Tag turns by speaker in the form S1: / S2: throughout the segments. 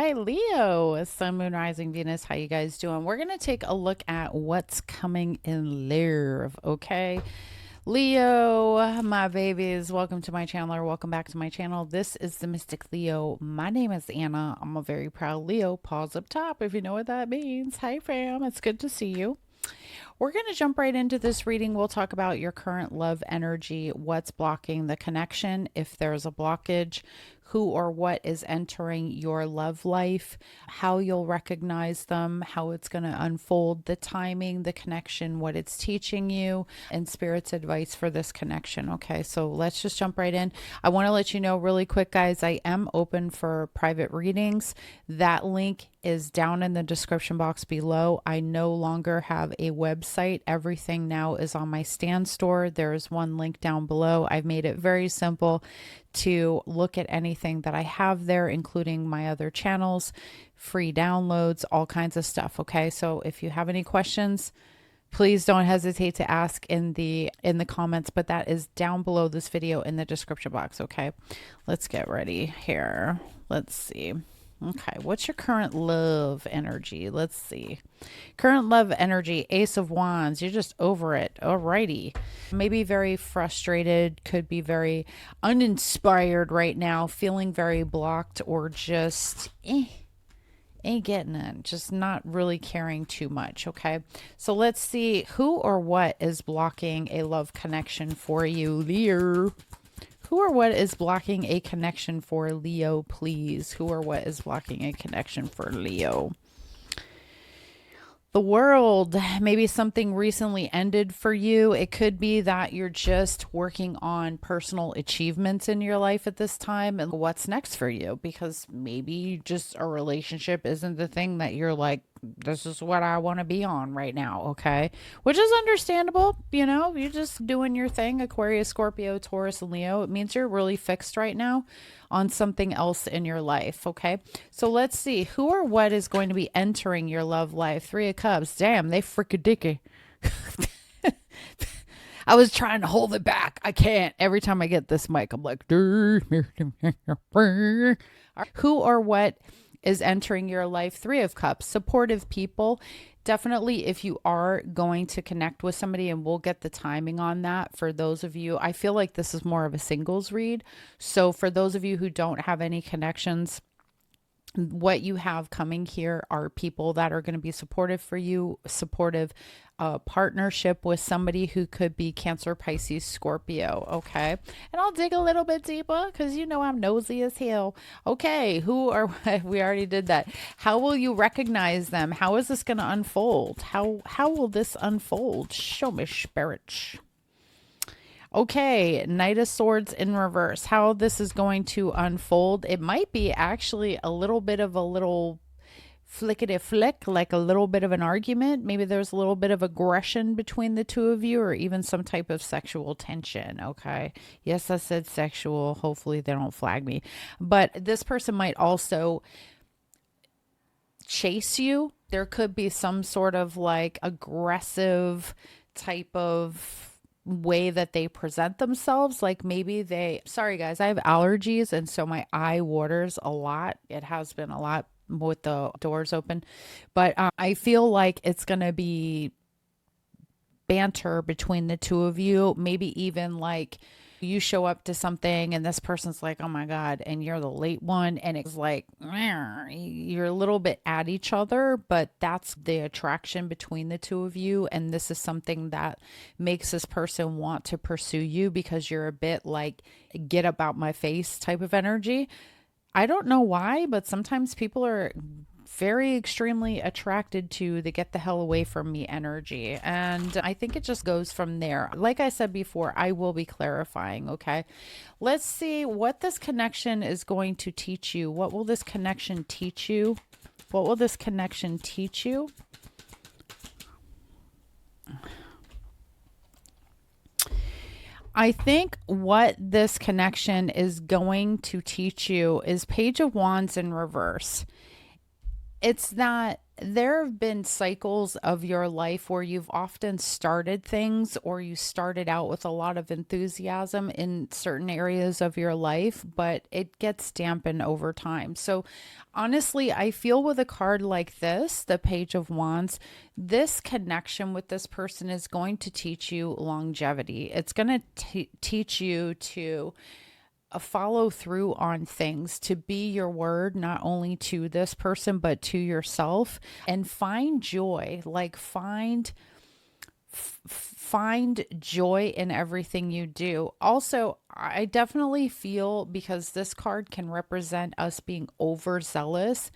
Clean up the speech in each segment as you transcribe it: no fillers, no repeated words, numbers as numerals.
S1: Hi, Leo. Sun, Moon, Rising, Venus. How you guys doing? We're going to take a look at what's coming in Love, okay? Leo, my babies, welcome to my channel or welcome back to my channel. This is the Mystic Leo. My name is Anna. I'm a very proud Leo. Pause up top if you know what that means. Hi, fam. It's good to see you. We're going to jump right into this reading. We'll talk about your current love energy, what's blocking the connection, if there's a blockage, who or what is entering your love life, how you'll recognize them, how it's going to unfold, the timing, the connection, what it's teaching you, and Spirit's advice for this connection. Okay, so let's just jump right in. I want to let you know really quick, guys, I am open for private readings. That link is down in the description box below. I no longer have a website. Everything now is on my Stan store. There is one link down below. I've made it very simple to look at anything that I have there, including my other channels, free downloads, all kinds of stuff. Okay, so if you have any questions, please don't hesitate to ask in the comments, but that is down below this video in the description box. Okay, let's get ready here. Let's see. Okay, what's your current love energy? Let's see. Current love energy, Ace of Wands. You're just over it. Alrighty. Maybe very frustrated, could be very uninspired right now, feeling very blocked, or just ain't getting it. Just not really caring too much. Okay, so let's see who or what is blocking a love connection for you, Leo. Who or what is blocking a connection for Leo, please? Who or what is blocking a connection for Leo? The World. Maybe something recently ended for you. It could be that you're just working on personal achievements in your life at this time and what's next for you, because maybe just a relationship isn't the thing that you're like, this is what I want to be on right now. Okay, which is understandable. You know, you're just doing your thing. Aquarius, Scorpio, Taurus, and Leo. It means you're really fixed right now on something else in your life. Okay, so let's see who or what is going to be entering your love life. Three of Cups. Damn, they freaking dicky. I was trying to hold it back. I can't. Every time I get this mic, I'm like, who or what is entering your life? Three of Cups. Supportive people. Definitely, if you are going to connect with somebody, and we'll get the timing on that for those of you. I feel like this is more of a singles read. So for those of you who don't have any connections, what you have coming here are people that are going to be supportive for you, supportive partnership with somebody who could be Cancer, Pisces, Scorpio. Okay, and I'll dig a little bit deeper because you know I'm nosy as hell. Okay, who are we already did that. How will you recognize them? How is this going to unfold? How will this unfold? Show me, spirit. Okay, Knight of Swords in reverse. How this is going to unfold. It might be actually a little bit of a little flickety flick, like a little bit of an argument. Maybe there's a little bit of aggression between the two of you, or even some type of sexual tension. Okay. Yes, I said sexual. Hopefully they don't flag me. But this person might also chase you. There could be some sort of like aggressive type of way that they present themselves. Like maybe sorry guys, I have allergies, and so my eye waters a lot. It has been a lot with the doors open, but I feel like it's gonna be banter between the two of you. Maybe even like you show up to something and this person's like, oh my God, and you're the late one. And it's like, you're a little bit at each other, but that's the attraction between the two of you. And this is something that makes this person want to pursue you because you're a bit like, get about my face type of energy. I don't know why, but sometimes people are very extremely attracted to the get the hell away from me energy. And I think it just goes from there. Like I said before, I will be clarifying. Okay. Let's see what this connection is going to teach you. What will this connection teach you? What will this connection teach you? I think what this connection is going to teach you is Page of Wands in reverse. It's that there have been cycles of your life where you've often started things or you started out with a lot of enthusiasm in certain areas of your life, but it gets dampened over time. So, honestly, I feel with a card like this, the Page of Wands, this connection with this person is going to teach you longevity. It's going to teach you to a follow through on things, to be your word, not only to this person, but to yourself, and find joy, like find joy in everything you do. Also, I definitely feel, because this card can represent us being overzealous,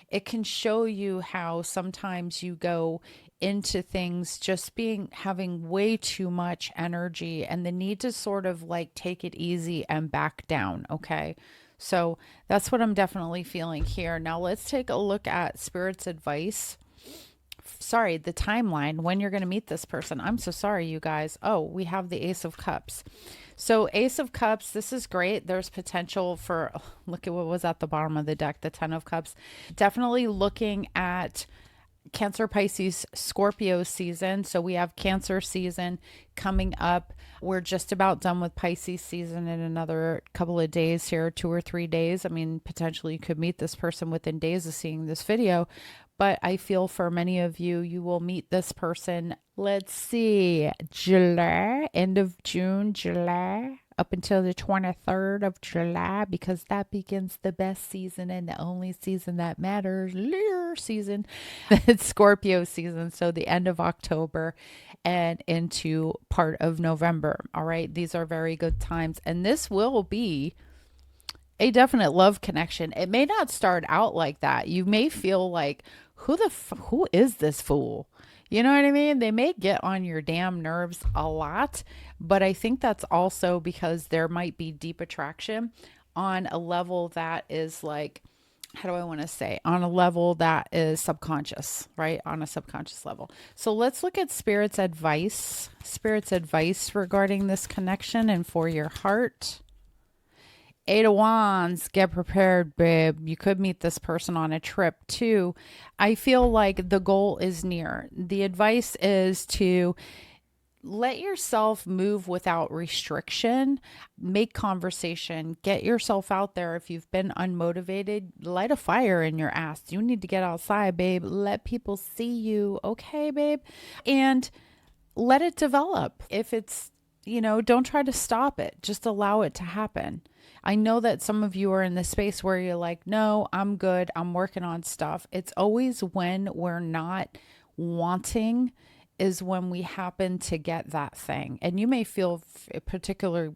S1: it can show you how sometimes you go into things just having way too much energy and the need to sort of like take it easy and back down. Okay. So that's what I'm definitely feeling here. Now let's take a look at Spirit's advice. Sorry, the timeline when you're going to meet this person. I'm so sorry, you guys. Oh, we have the Ace of Cups. So, Ace of Cups, this is great. There's potential for, oh, look at what was at the bottom of the deck, the Ten of Cups. Definitely looking at Cancer, Pisces, Scorpio season. So we have Cancer season coming up. We're just about done with Pisces season in another couple of days here, 2 or 3 days. I mean, potentially you could meet this person within days of seeing this video. But I feel for many of you, you will meet this person. Let's see, July, end of June, July, up until the 23rd of July, because that begins the best season and the only season that matters, Leo season. It's Scorpio season. So the end of October and into part of November. All right. These are very good times. And this will be a definite love connection. It may not start out like that. You may feel like, who is this fool? You know what I mean? They may get on your damn nerves a lot, but I think that's also because there might be deep attraction on a level that is like, how do I want to say? On a level that is subconscious, right? On a subconscious level. So let's look at Spirit's advice. Spirit's advice regarding this connection and for your heart. Eight of Wands, get prepared, babe. You could meet this person on a trip too. I feel like the goal is near. The advice is to let yourself move without restriction, make conversation, get yourself out there. If you've been unmotivated, light a fire in your ass. You need to get outside, babe. Let people see you. Okay, babe. And let it develop. If it's, don't try to stop it. Just allow it to happen. I know that some of you are in the space where you're like, no, I'm good. I'm working on stuff. It's always when we're not wanting is when we happen to get that thing. And you may feel particularly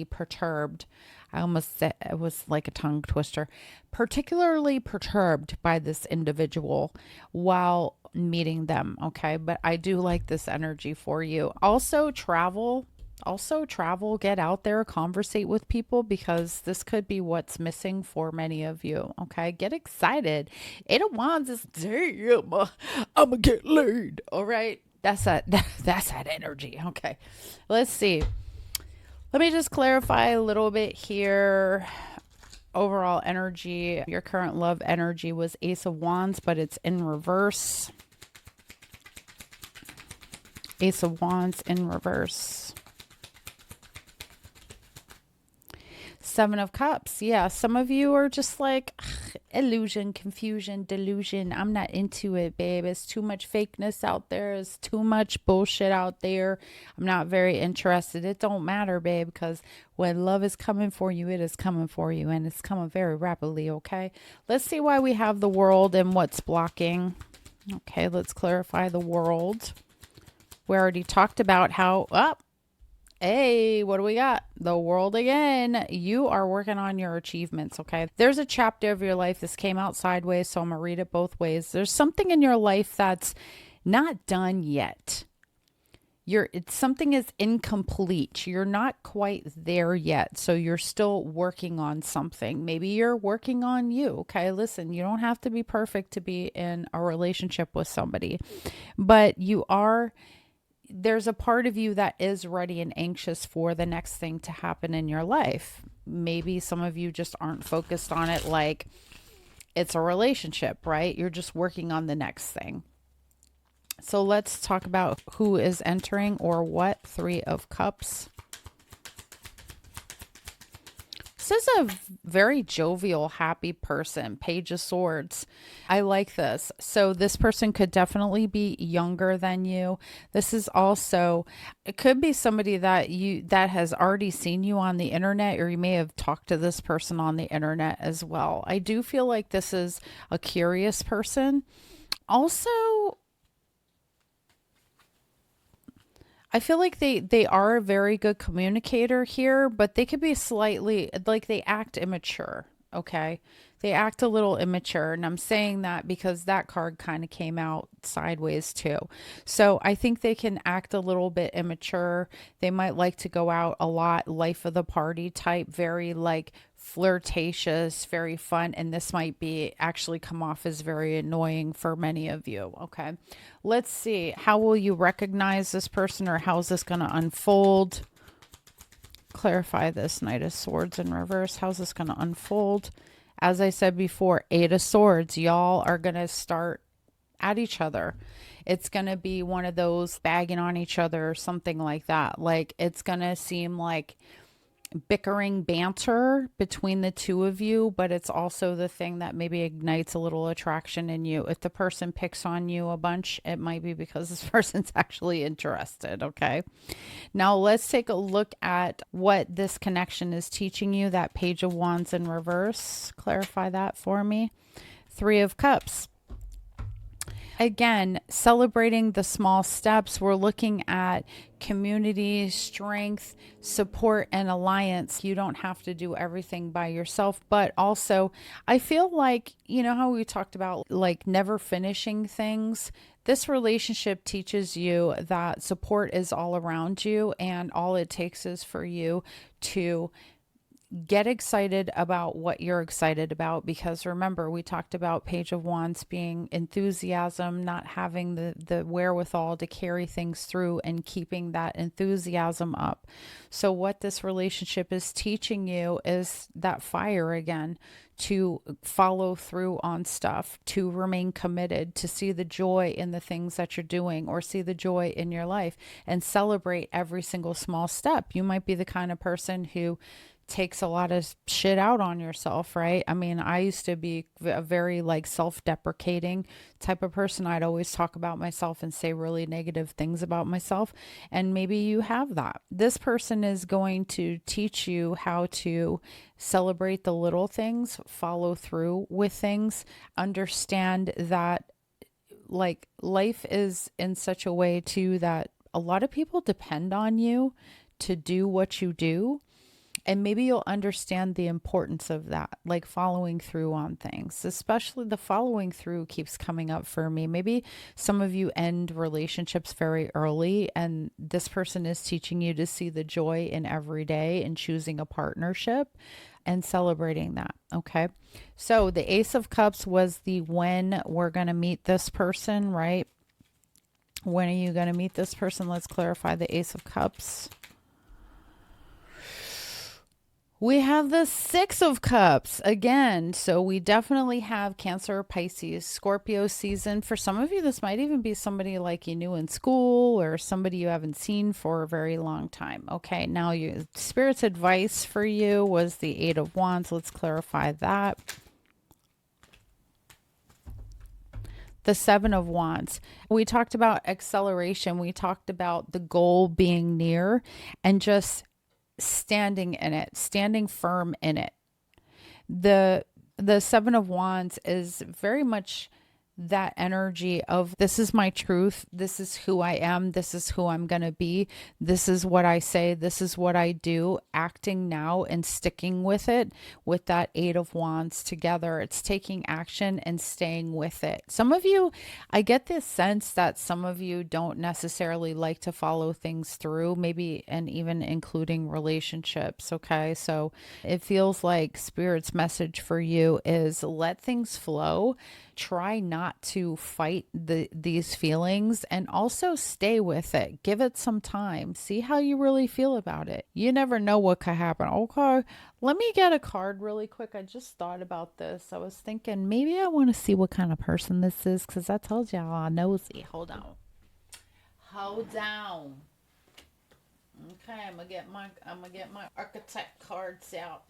S1: perturbed. I almost said it was like a tongue twister. Particularly perturbed by this individual while meeting them. Okay. But I do like this energy for you. Also travel, get out there, conversate with people, because this could be what's missing for many of you. Okay. Get excited. Eight of Wands is, damn, I'm gonna get laid. All right. That's that energy. Okay. Let's see. Let me just clarify a little bit here. Overall energy, your current love energy was Ace of Wands, but it's in reverse. Ace of Wands in reverse. Seven of Cups. Yeah, some of you are just like, illusion, confusion, delusion. I'm not into it, babe. It's too much fakeness out there. It's too much bullshit out there. I'm not very interested. It don't matter, babe, because when love is coming for you, it is coming for you, and it's coming very rapidly, okay? Let's see why we have the World and what's blocking. Okay, let's clarify the World. We already talked about how, hey, what do we got? The World again. You are working on your achievements, okay? There's a chapter of your life. This came out sideways, so I'm going to read it both ways. There's something in your life that's not done yet. Something is incomplete. You're not quite there yet, so you're still working on something. Maybe you're working on you, okay? Listen, you don't have to be perfect to be in a relationship with somebody, but there's a part of you that is ready and anxious for the next thing to happen in your life. Maybe some of you just aren't focused on it like It's a relationship, right? You're just working on the next thing. So let's talk about who is entering or what. Three of Cups. This is a very jovial, happy person. Page of Swords. I like this. So this person could definitely be younger than you. This is also, it could be somebody that has already seen you on the internet, or you may have talked to this person on the internet as well. I do feel like this is a curious person. Also, I feel like they are a very good communicator here, but they could be slightly like they act immature, okay? They act a little immature, and I'm saying that because that card kind of came out sideways too. So I think they can act a little bit immature. They might like to go out a lot, life of the party type, very like flirtatious, very fun, and this might be actually come off as very annoying for many of you. Okay, let's see, how will you recognize this person, or how is this going to unfold? Clarify this. Knight of Swords in reverse. How's this going to unfold? As I said before, Eight of Swords. Y'all are going to start at each other. It's going to be one of those bagging on each other or something like that. Like it's going to seem like bickering banter between the two of you, but it's also the thing that maybe ignites a little attraction in you. If the person picks on you a bunch, it might be because this person's actually interested. Okay, now let's take a look at what this connection is teaching you. That Page of Wands in reverse, clarify that for me. Three of Cups. Again, celebrating the small steps. We're looking at community, strength, support, and alliance. You don't have to do everything by yourself, but also I feel like, you know how we talked about like never finishing things? This relationship teaches you that support is all around you, and all it takes is for you to get excited about what you're excited about, because remember, we talked about Page of Wands being enthusiasm, not having the wherewithal to carry things through, and keeping that enthusiasm up. So what this relationship is teaching you is that fire again, to follow through on stuff, to remain committed, to see the joy in the things that you're doing, or see the joy in your life and celebrate every single small step. You might be the kind of person who takes a lot of shit out on yourself, right? I mean, I used to be a very like self-deprecating type of person. I'd always talk about myself and say really negative things about myself. And maybe you have that. This person is going to teach you how to celebrate the little things, follow through with things, understand that like life is in such a way too that a lot of people depend on you to do what you do. And maybe you'll understand the importance of that, like following through on things, especially the following through keeps coming up for me. Maybe some of you end relationships very early, and this person is teaching you to see the joy in every day and choosing a partnership and celebrating that. Okay. So the Ace of Cups was the when we're going to meet this person, right? When are you going to meet this person? Let's clarify the Ace of Cups. We have the Six of Cups again. So we definitely have Cancer, Pisces, Scorpio season. For some of you, this might even be somebody like you knew in school, or somebody you haven't seen for a very long time. Okay, now your Spirit's advice for you was the Eight of Wands. Let's clarify that. The Seven of Wands. We talked about acceleration. We talked about the goal being near and just standing in it, standing firm in it. The Seven of Wands is very much that energy of this is my truth, this is who I am, this is who I'm going to be, this is what I say, this is what I do, acting now and sticking with it. With that Eight of Wands together, it's taking action and staying with it. Some of you, I get this sense that some of you don't necessarily like to follow things through, maybe, and even including relationships. Okay, so it feels like Spirit's message for you is let things flow. Try not not to fight these feelings, and also stay with it. Give it some time. See how you really feel about it. You never know what could happen. Okay, let me get a card really quick. I just thought about this. I was thinking maybe I want to see what kind of person this is, because I told y'all I'm nosy. Hold on. Hold down. Okay, I'm gonna get my architect cards out.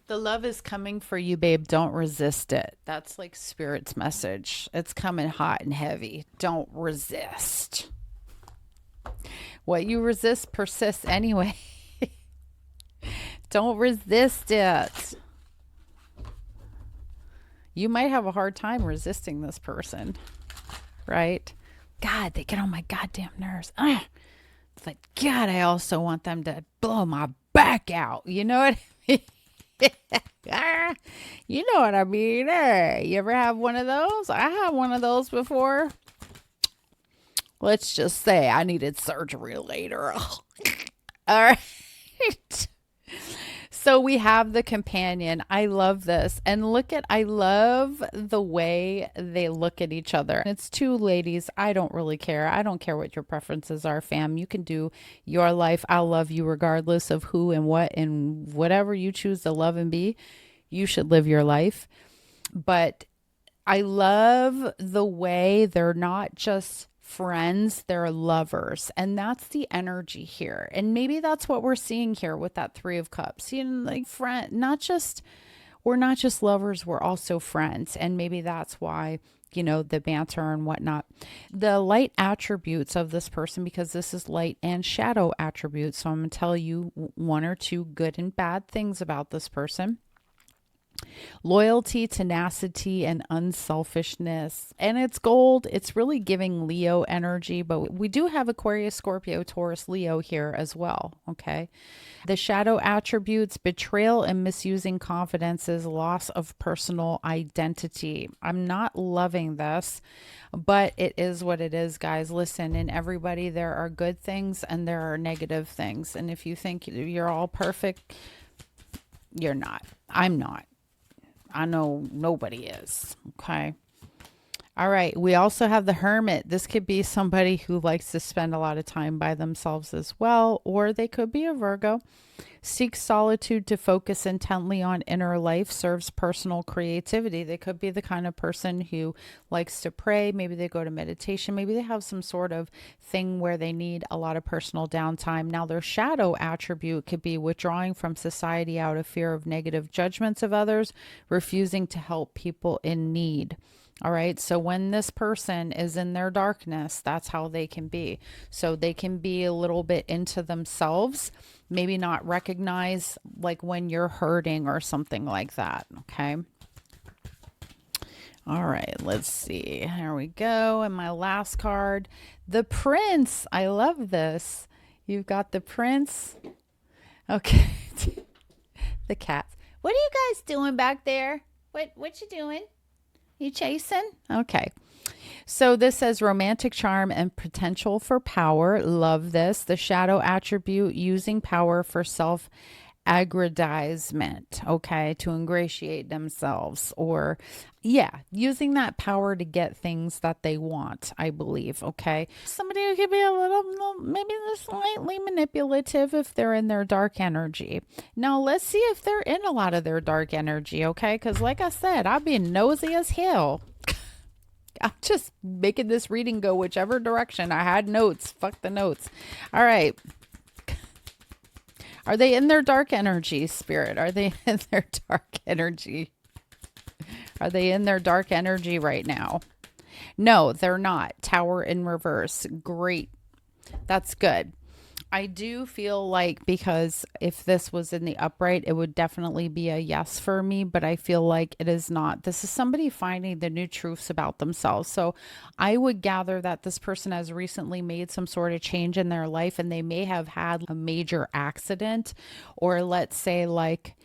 S1: The love is coming for you, babe. Don't resist it. That's like Spirit's message. It's coming hot and heavy. Don't resist. What you resist persists anyway. Don't resist it. You might have a hard time resisting this person, right? God, they get on my goddamn nerves. Ugh. It's like, God, I also want them to blow my back out. You know what I mean? You know what I mean? Hey, you ever have one of those? I had one of those before. Let's just say I needed surgery later. All right. So we have the companion. I love this. And I love the way they look at each other. It's two ladies. I don't really care. I don't care what your preferences are, fam. You can do your life. I'll love you regardless of who and what, and whatever you choose to love and be, you should live your life. But I love the way they're not just friends, they're lovers, and that's the energy here. And maybe that's what we're seeing here with that Three of Cups. You know, like we're not just lovers, we're also friends. And maybe that's why, you know, the banter and whatnot. The light attributes of this person, because this is light and shadow attributes, so I'm going to tell you one or two good and bad things about this person. Loyalty, tenacity, and unselfishness. And it's gold. It's really giving Leo energy, but we do have Aquarius, Scorpio, Taurus, Leo here as well. Okay. The shadow attributes: betrayal and misusing confidences, loss of personal identity. I'm not loving this, but it is what it is, guys. Listen, in everybody, there are good things and there are negative things. And if you think you're all perfect, you're not. I'm not. I know nobody is. Okay. All right. We also have the Hermit. This could be somebody who likes to spend a lot of time by themselves as well, or they could be a Virgo. Seeks solitude to focus intently on inner life, serves personal creativity. They could be the kind of person who likes to pray. Maybe they go to meditation. Maybe they have some sort of thing where they need a lot of personal downtime. Now, their shadow attribute could be withdrawing from society out of fear of negative judgments of others, refusing to help people in need. All right. So when this person is in their darkness, that's how they can be. So they can be a little bit into themselves, maybe not recognize like when you're hurting or something like that. Okay. All right. Let's see. Here we go. And my last card, the Prince. I love this. You've got the Prince. Okay. The cats. What are you guys doing back there? What you doing? You chasing? Okay. So this says romantic charm and potential for power. Love this. The shadow attribute: using power for self-aggrandizement. Okay. To ingratiate themselves, or using that power to get things that they want, I believe. Okay. Somebody who could be a little, maybe slightly manipulative if they're in their dark energy. Now let's see if they're in a lot of their dark energy. Okay. Cause like I said, I've been nosy as hell. I'm just making this reading go whichever direction. I had notes. Fuck the notes. All right. Are they in their dark energy, Spirit? Are they in their dark energy? Are they in their dark energy right now? No, they're not. Tower in reverse. Great. That's good. I do feel like, because if this was in the upright, it would definitely be a yes for me, but I feel like it is not. This is somebody finding the new truths about themselves. So I would gather that this person has recently made some sort of change in their life, and they may have had a major accident, or let's say like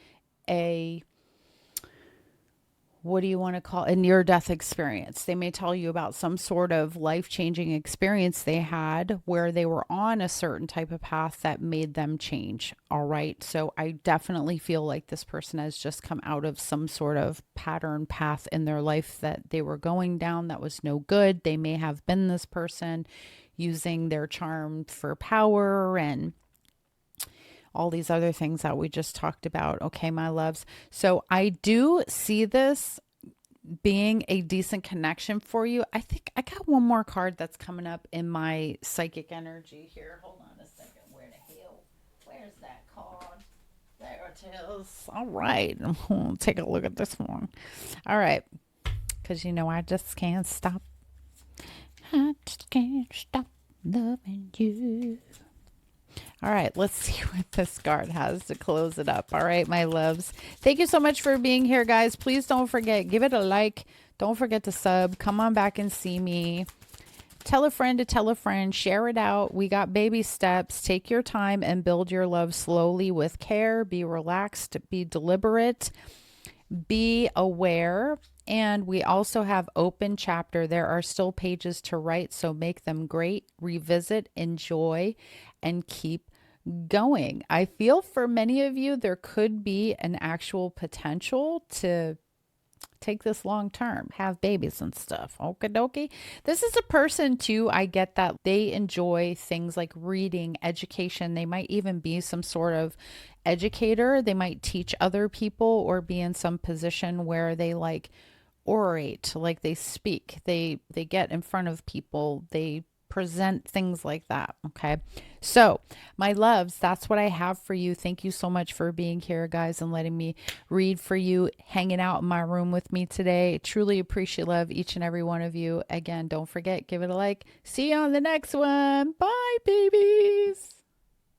S1: what do you want to call a near death experience. They may tell you about some sort of life-changing experience they had where they were on a certain type of path that made them change. All right. So I definitely feel like this person has just come out of some sort of pattern path in their life that they were going down that was no good. They may have been this person using their charm for power and all these other things that we just talked about. Okay, my loves. So I do see this being a decent connection for you. I think I got one more card that's coming up in my psychic energy here. Hold on a second. Where the hell? Where's that card? There it is. All right. Take a look at this one. All right. Because, I just can't stop. I just can't stop loving you. All right, let's see what this card has to close it up. All right, my loves. Thank you so much for being here, guys. Please don't forget, give it a like. Don't forget to sub. Come on back and see me. Tell a friend to tell a friend. Share it out. We got baby steps. Take your time and build your love slowly with care. Be relaxed. Be deliberate. Be aware. And we also have open chapter. There are still pages to write, so make them great. Revisit, enjoy, and keep going. I feel for many of you, there could be an actual potential to take this long term, have babies and stuff. Okie dokie. This is a person too. I get that they enjoy things like reading, education. They might even be some sort of educator. They might teach other people or be in some position where they like orate, like they speak, they get in front of people, they present things like that. Okay, so my loves, that's what I have for you. Thank you so much for being here, guys, and letting me read for you, hanging out in my room with me today. Truly appreciate, love each and every one of you. Again, don't forget, give it a like. See you on the next one. Bye, babies.